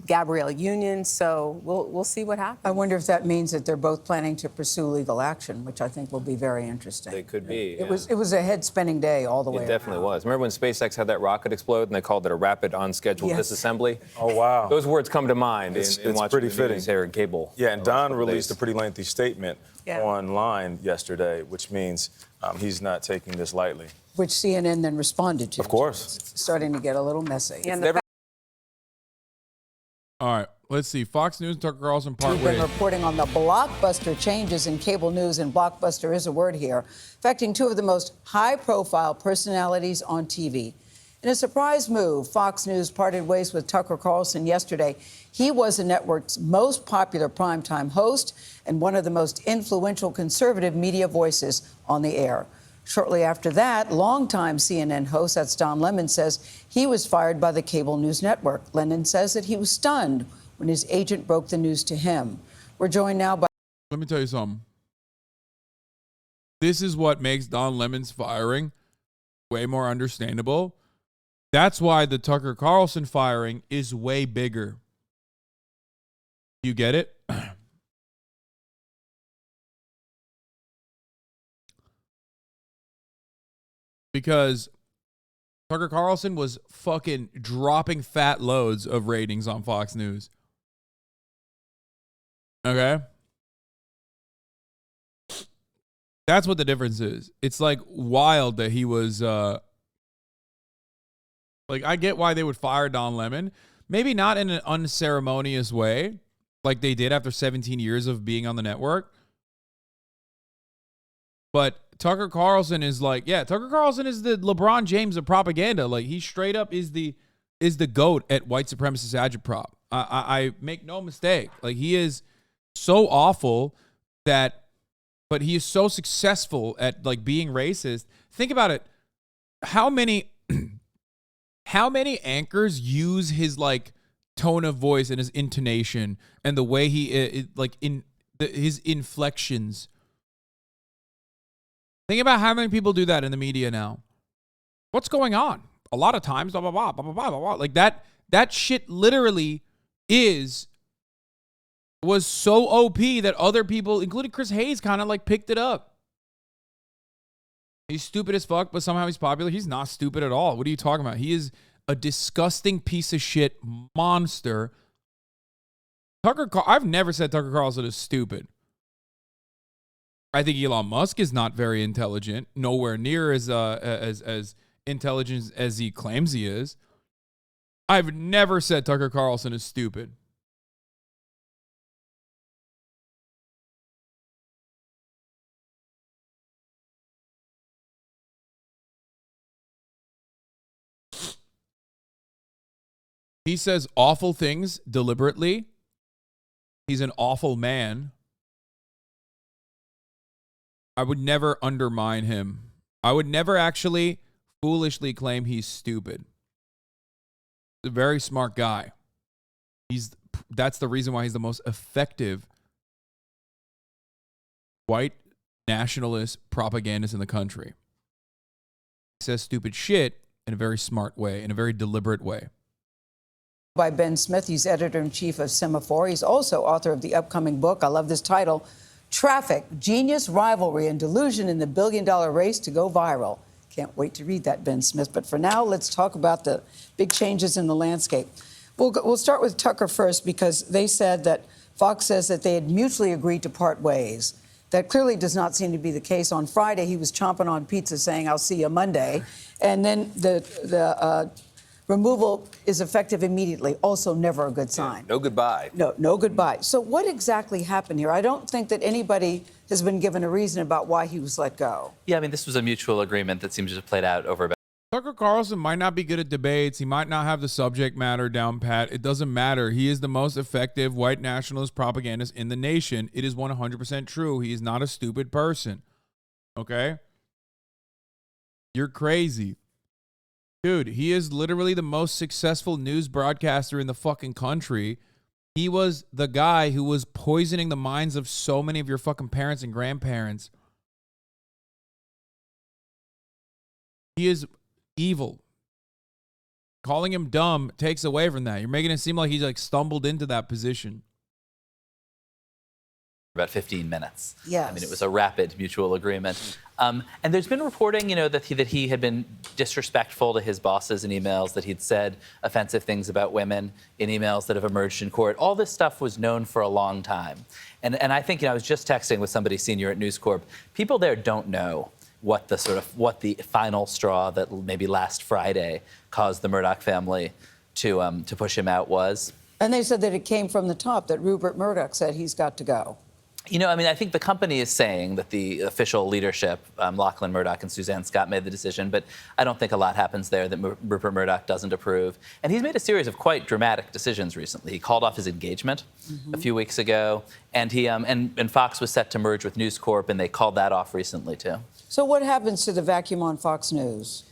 Gabrielle Union. So we'll see what happens. I wonder if that means that they're both planning to pursue legal action, which I think will be very interesting. They could be. It was a head-spinning day all the way. It definitely was. Remember when SpaceX had that rocket explode and they called it a rapid on-schedule disassembly? Oh, wow. Those words come to mind It's in watching pretty the fitting. news here in cable. Yeah, and Don released a pretty lengthy statement online yesterday, which means he's not taking this lightly. Which CNN then responded to. Of course. It's starting to get a little messy. Yeah, All right. Let's see. Fox News and Tucker Carlson part We've been ways. reporting on the blockbuster changes in cable news, and blockbuster is a word here, affecting two of the most high-profile personalities on TV. In a surprise move, Fox News parted ways with Tucker Carlson yesterday. He was the network's most popular primetime host and one of the most influential conservative media voices on the air. Shortly after that, longtime CNN host, that's Don Lemon, says he was fired by the cable news network. Lemon says that he was stunned when his agent broke the news to him. We're joined now by... Let me tell you something. This is what makes Don Lemon's firing way more understandable. That's why the Tucker Carlson firing is way bigger. You get it? Because Tucker Carlson was fucking dropping fat loads of ratings on Fox News. Okay? That's what the difference is. It's like wild that he was like, I get why they would fire Don Lemon. Maybe not in an unceremonious way like they did after 17 years of being on the network. But Tucker Carlson is like, yeah, Tucker Carlson is the LeBron James of propaganda. Like, he straight up is the GOAT at white supremacist agitprop. I make no mistake. Like, he is so awful that, but he is so successful at like being racist. Think about it. How many anchors use his like tone of voice and his intonation and the way he his inflections? Think about how many people do that in the media now. What's going on? A lot of times, blah, blah, blah, blah, blah, blah, blah, blah. Like that shit literally was so OP that other people, including Chris Hayes, kind of like picked it up. He's stupid as fuck, but somehow he's popular. He's not stupid at all. What are you talking about? He is a disgusting piece of shit monster. I've never said Tucker Carlson is stupid. I think Elon Musk is not very intelligent, nowhere near as intelligent as he claims he is. I've never said Tucker Carlson is stupid. He says awful things deliberately. He's an awful man. I would never undermine him. I would never actually foolishly claim he's stupid. He's a very smart guy. That's the reason why he's the most effective white nationalist propagandist in the country. He says stupid shit in a very smart way, in a very deliberate way. By Ben Smith, he's editor-in-chief of Semaphore. He's also author of the upcoming book, I love this title, Traffic, Genius, Rivalry, and Delusion in the Billion-Dollar Race to Go Viral. Can't wait to read that, Ben Smith. But for now, let's talk about the big changes in the landscape. We'll start with Tucker first, because they said that Fox says that they had mutually agreed to part ways. That clearly does not seem to be the case. On Friday, he was chomping on pizza saying, I'll see you Monday. And then the removal is effective immediately. Also never a good sign. No goodbye. No goodbye. So what exactly happened here? I don't think that anybody has been given a reason about why he was let go. Yeah, I mean, this was a mutual agreement that seems to have played out over about. Tucker Carlson might not be good at debates. He might not have the subject matter down pat. It doesn't matter. He is the most effective white nationalist propagandist in the nation. It is 100% true. He is not a stupid person. Okay? You're crazy. Dude, he is literally the most successful news broadcaster in the fucking country. He was the guy who was poisoning the minds of so many of your fucking parents and grandparents. He is evil. Calling him dumb takes away from that. You're making it seem like he's like stumbled into that position. About 15 minutes. Yes. I mean, it was a rapid mutual agreement. And there's been reporting, that he had been disrespectful to his bosses in emails, that he'd said offensive things about women in emails that have emerged in court. All this stuff was known for a long time. And I think, I was just texting with somebody senior at News Corp. People there don't know what the final straw that maybe last Friday caused the Murdoch family to push him out was. And they said that it came from the top, that Rupert Murdoch said he's got to go. You know, I mean, I think the company is saying that the official leadership, Lachlan Murdoch and Suzanne Scott, made the decision, but I don't think a lot happens there that Rupert Murdoch doesn't approve. And he's made a series of quite dramatic decisions recently. He called off his engagement a few weeks ago, and he and Fox was set to merge with News Corp, and they called that off recently too. So what happens to the vacuum on Fox News?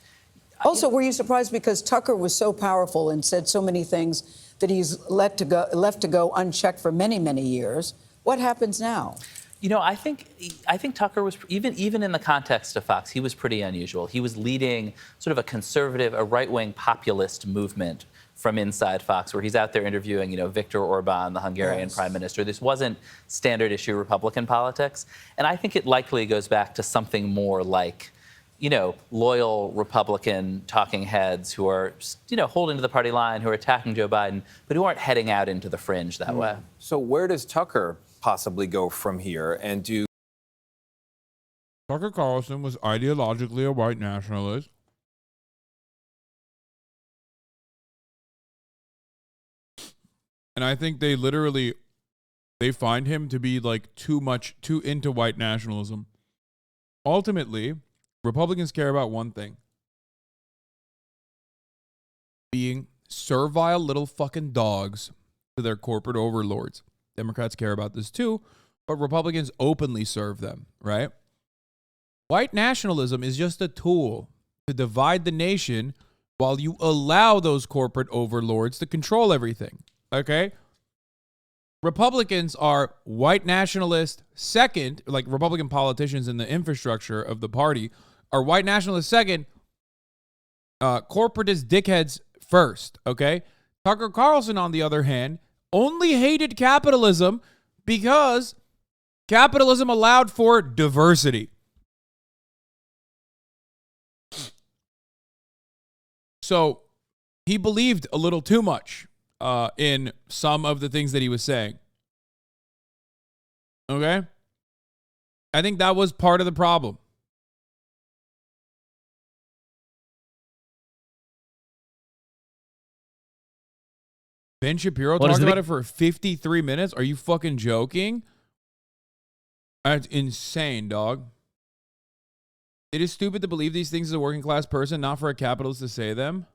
Also, were you surprised because Tucker was so powerful and said so many things that he's left to go unchecked for many, many years? What happens now? You know, I think Tucker was, even in the context of Fox, he was pretty unusual. He was leading sort of a conservative, a right-wing populist movement from inside Fox, where he's out there interviewing, you know, Viktor Orban, the Hungarian prime minister. This wasn't standard issue Republican politics. And I think it likely goes back to something more like, you know, loyal Republican talking heads who are, you know, holding to the party line, who are attacking Joe Biden, but who aren't heading out into the fringe that way. So where does Tucker possibly go from here? And do Tucker Carlson was ideologically a white nationalist. And I think they find him to be like too into white nationalism. Ultimately, Republicans care about one thing: being servile little fucking dogs to their corporate overlords. Democrats care about this too, but Republicans openly serve them, right? White nationalism is just a tool to divide the nation while you allow those corporate overlords to control everything, okay? Republicans are white nationalists second, like Republican politicians in the infrastructure of the party are white nationalists second, corporatist dickheads first, okay? Tucker Carlson, on the other hand, only hated capitalism because capitalism allowed for diversity. So he believed a little too much in some of the things that he was saying. Okay? I think that was part of the problem. Ben Shapiro talked about it for 53 minutes? Are you fucking joking? That's insane, dog. It is stupid to believe these things as a working class person, not for a capitalist to say them.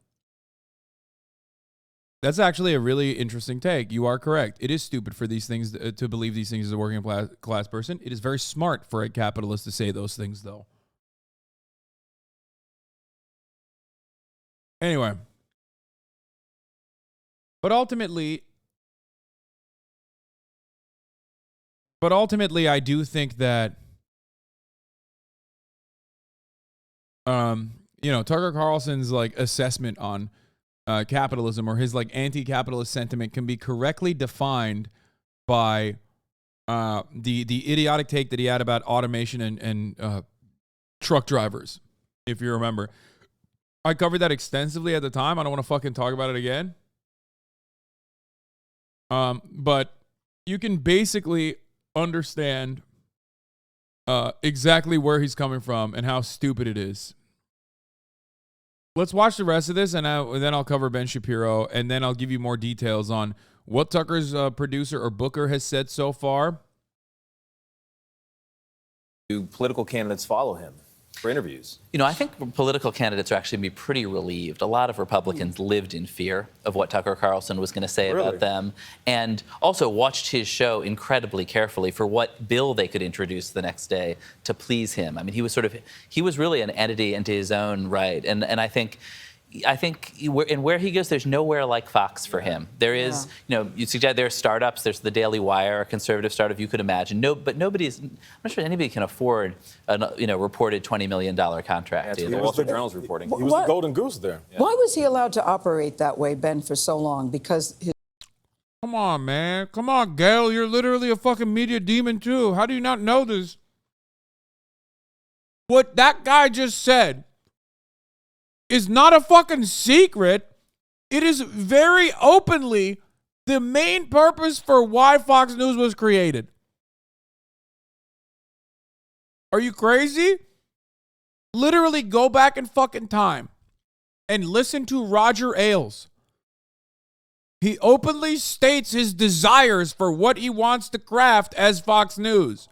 That's actually a really interesting take. You are correct. It is stupid for these things to believe these things as a working class person. It is very smart for a capitalist to say those things, though. Anyway. But ultimately, I do think that, you know, Tucker Carlson's like assessment on capitalism, or his like anti-capitalist sentiment, can be correctly defined by the idiotic take that he had about automation and truck drivers. If you remember, I covered that extensively at the time. I don't want to fucking talk about it again. But you can basically understand exactly where he's coming from and how stupid it is. Let's watch the rest of this, and then I'll cover Ben Shapiro, and then I'll give you more details on what Tucker's producer or booker has said so far. Do political candidates follow him for interviews? You know, I think political candidates are actually going to be pretty relieved. A lot of Republicans lived in fear of what Tucker Carlson was going to say about them, and also watched his show incredibly carefully for what bill they could introduce the next day to please him. I mean, he was really an entity into his own right, and I think where he goes, there's nowhere like Fox for him. There is, you know, you suggest there are startups. There's the Daily Wire, a conservative startup you could imagine. But I'm not sure anybody can afford a reported $20 million contract. Yeah, The Wall Street Journal's reporting. He was the golden goose there. Yeah. Why was he allowed to operate that way, Ben, for so long? Because Come on, man. Come on, Gail. You're literally a fucking media demon, too. How do you not know this? What that guy just said is not a fucking secret. It is very openly the main purpose for why Fox News was created. Are you crazy? Literally go back in fucking time and listen to Roger Ailes He openly states his desires for what he wants to craft as Fox News.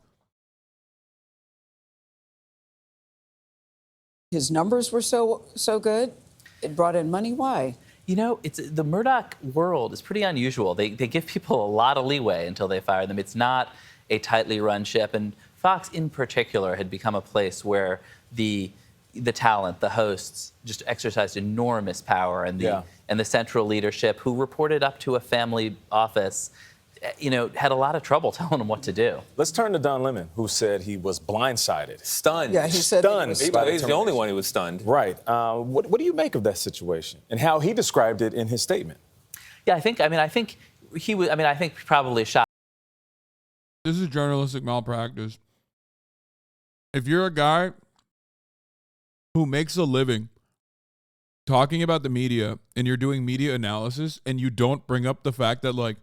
His numbers were so good. It brought in money. Why? You know, it's the Murdoch world is pretty unusual. They give people a lot of leeway until they fire them. It's not a tightly run ship. And Fox, in particular, had become a place where the talent, the hosts, just exercised enormous power, and the central leadership, who reported up to a family office, you know, had a lot of trouble telling them what to do. Let's turn to Don Lemon, who said he was blindsided. Stunned. Yeah, he said stunned. He's the only one who was stunned. Right. What do you make of that situation and how he described it in his statement? Yeah, I think he was. I think probably shocked. This is journalistic malpractice. If you're a guy who makes a living talking about the media and you're doing media analysis and you don't bring up the fact that, like,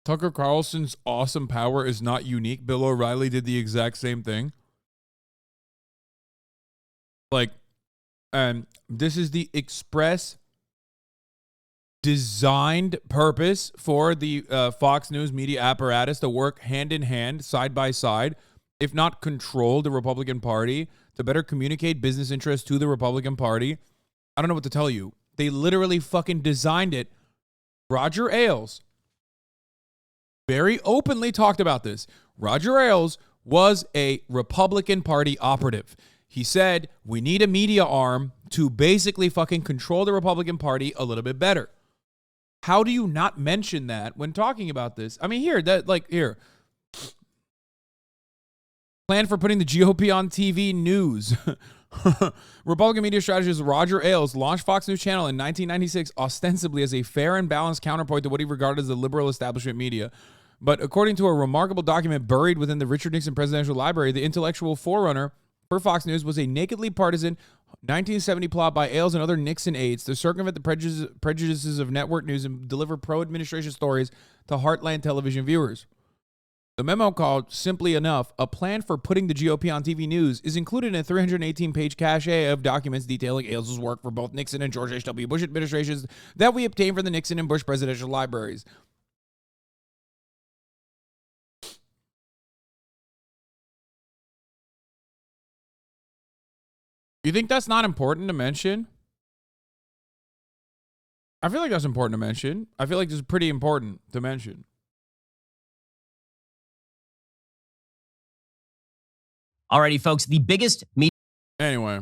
Tucker Carlson's awesome power is not unique. Bill O'Reilly did the exact same thing. Like, and this is the express designed purpose for the Fox News media apparatus to work hand in hand, side by side, if not control the Republican Party, to better communicate business interests to the Republican Party. I don't know what to tell you. They literally fucking designed it. Roger Ailes very openly talked about this. Roger Ailes was a Republican Party operative. He said, we need a media arm to basically fucking control the Republican Party a little bit better. How do you not mention that when talking about this? I mean, here. Plan for putting the GOP on TV news. Republican media strategist Roger Ailes launched Fox News Channel in 1996 ostensibly as a fair and balanced counterpoint to what he regarded as the liberal establishment media. But according to a remarkable document buried within the Richard Nixon Presidential Library, the intellectual forerunner for Fox News was a nakedly partisan 1970 plot by Ailes and other Nixon aides to circumvent the prejudices of network news and deliver pro-administration stories to Heartland television viewers. The memo, called simply enough, A Plan for Putting the GOP on TV News, is included in a 318-page cache of documents detailing Ailes' work for both Nixon and George H.W. Bush administrations that we obtained from the Nixon and Bush presidential libraries. You think that's not important to mention? I feel like that's important to mention. I feel like this is pretty important to mention. Alrighty, folks, the biggest media. Anyway.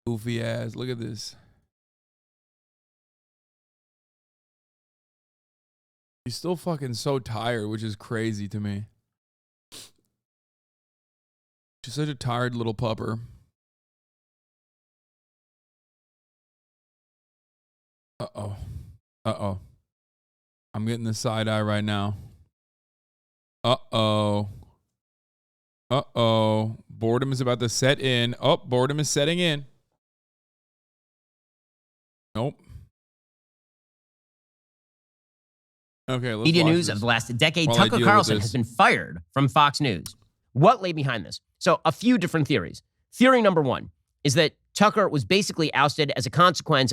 Goofy ass. Look at this. He's still fucking so tired, which is crazy to me. She's such a tired little pupper. Uh-oh. Uh-oh. I'm getting the side eye right now. Uh-oh. Uh-oh. Boredom is about to set in. Oh, boredom is setting in. Nope. Okay, let's media watch news this of the last decade. while I Tucker deal with Carlson this. has been fired from Fox News. What lay behind this? So a few different theories. Theory number one is that Tucker was basically ousted as a consequence